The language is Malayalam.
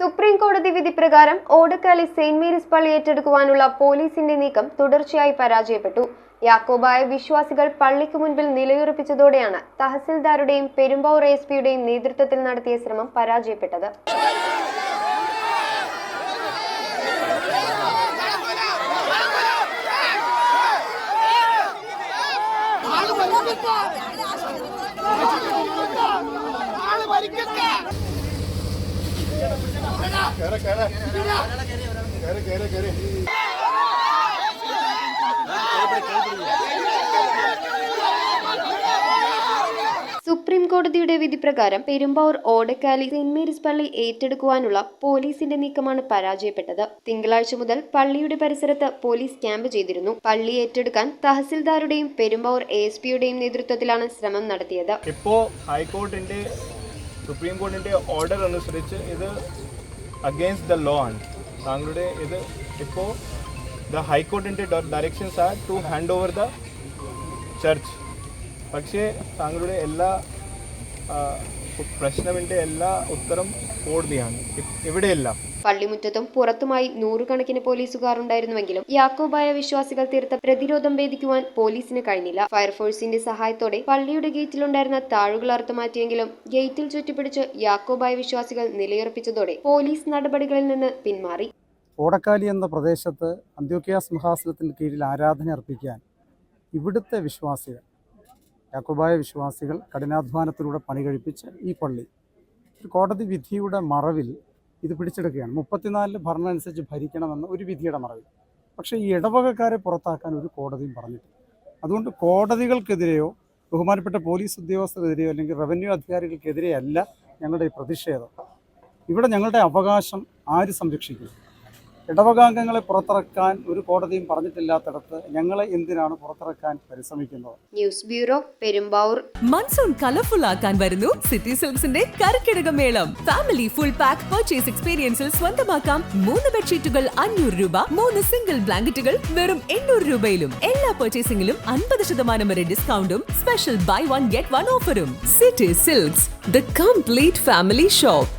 സുപ്രീം കോടതി വിധി പ്രകാരം ഓടക്കാലി സെന്റ് മേരീസ് പള്ളി ഏറ്റെടുക്കുവാനുള്ള പോലീസിന്റെ നീക്കം തുടർച്ചയായി പരാജയപ്പെട്ടു. യാക്കോബായ വിശ്വാസികൾ പള്ളിക്ക് മുൻപിൽ നിലയുറപ്പിച്ചതോടെയാണ് തഹസിൽദാരുടെയും പെരുമ്പാവൂർ എസ്.പിയുടെയും നേതൃത്വത്തിൽ നടത്തിയ ശ്രമം പരാജയപ്പെട്ടത്. സുപ്രീം കോടതിയുടെ വിധി പ്രകാരം പെരുമ്പാവൂർ ഓടക്കാലി സെന്റ് മേരീസ് പള്ളി ഏറ്റെടുക്കുവാനുള്ള പോലീസിന്റെ നീക്കമാണ് പരാജയപ്പെട്ടത്. തിങ്കളാഴ്ച മുതൽ പള്ളിയുടെ പരിസരത്ത് പോലീസ് ക്യാമ്പ് ചെയ്തിരുന്നു. പള്ളി ഏറ്റെടുക്കാൻ തഹസിൽദാരുടെയും പെരുമ്പാവൂർ എസ്.പിയുടെയും നേതൃത്വത്തിലാണ് ശ്രമം നടത്തിയത്. ഇപ്പോൾ ഹൈക്കോടതിന്റെ സുപ്രീം കോടതിന്റെ ഓർഡർ അനുസരിച്ച് ഇത് അഗെയിൻസ്റ്റ് ദ ലോ ആണ്. താങ്കളുടെ ഇത് ഇപ്പോൾ ദ ഹൈക്കോടതിന്റെ directions are to hand over the church. പക്ഷേ താങ്കളുടെ എല്ലാ പ്രശ്നത്തിൻ്റെ എല്ലാ ഉത്തരം കോടതിയാണ്, ഇവിടെയല്ല. പള്ളിമുറ്റത്തും പുറത്തുമായി നൂറുകണക്കിന് പോലീസുകാർ ഉണ്ടായിരുന്നുവെങ്കിലും യാക്കോബായ വിശ്വാസികൾ തീർത്ത പ്രതിരോധം ഭേദിക്കുവാൻ പോലീസിന് കഴിഞ്ഞില്ല. ഫയർഫോഴ്സിന്റെ സഹായത്തോടെ പള്ളിയുടെ ഗേറ്റിലുണ്ടായിരുന്ന താഴുകൾ അറുത്തുമാറ്റിയെങ്കിലും ഗേറ്റിൽ ചുറ്റിപ്പിടിച്ച് യാക്കോബായ വിശ്വാസികൾ നിലയുറപ്പിച്ചതോടെ പോലീസ് നടപടികളിൽ നിന്ന് പിന്മാറി. ഓടക്കാലി എന്ന പ്രദേശത്ത് അന്ത്യോക്യ സിംഹാസനത്തിന് കീഴിൽ ആരാധന അർപ്പിക്കാൻ ഇവിടുത്തെ വിശ്വാസികൾ, യാക്കോബായ വിശ്വാസികൾ കഠിനാധ്വാനത്തിലൂടെ പണി കഴിപ്പിച്ച് ഈ പള്ളി ഒരു കോടതി വിധിയുടെ മറവിൽ ഇത് പിടിച്ചെടുക്കുകയാണ്. 34 ഭരണം അനുസരിച്ച് ഭരിക്കണമെന്ന ഒരു വിധിയുടെ മറവിൽ. പക്ഷേ ഈ ഇടവകക്കാരെ പുറത്താക്കാൻ ഒരു കോടതിയും പറഞ്ഞിട്ടില്ല. അതുകൊണ്ട് കോടതികൾക്കെതിരെയോ ബഹുമാനപ്പെട്ട പോലീസ് ഉദ്യോഗസ്ഥർക്കെതിരെയോ അല്ലെങ്കിൽ റവന്യൂ അധികാരികൾക്കെതിരെയല്ല ഞങ്ങളുടെ ഈ പ്രതിഷേധം. ഇവിടെ ഞങ്ങളുടെ അവകാശം ആര് സംരക്ഷിക്കും? ഇടവകാംഗങ്ങളെ പുറത്തിറക്കാൻ ഒരു കോടതിയും പറഞ്ഞിട്ടില്ലാത്തിടത്ത് ഞങ്ങളെ എന്തിനാണ് പുറത്തിറക്കാൻ പരിശ്രമിക്കുന്നത്? News bureau, Perumbavoor. Monsoon colourful ആക്കാൻ വരുന്നു സിറ്റി സിൽക്സിന്റെ കരക്കിടക മേളം. ഫാമിലി ഫുൾ പാക്ക് പർച്ചേസ് എക്സ്പീരിയൻസിൽ സ്വന്തമാക്കാം 3 ബെഡ്ഷീറ്റുകൾ 500 രൂപ, 3 സിംഗിൾ ബ്ലാങ്കറ്റുകൾ വെറും 800 രൂപയിലും. എല്ലാ പർച്ചേസിംഗിലും 50% വരെ ഡിസ്കൗണ്ടും സ്പെഷ്യൽ ബൈ 1 ഗെറ്റ് 1 ഓഫറും. City silks, the complete family shop.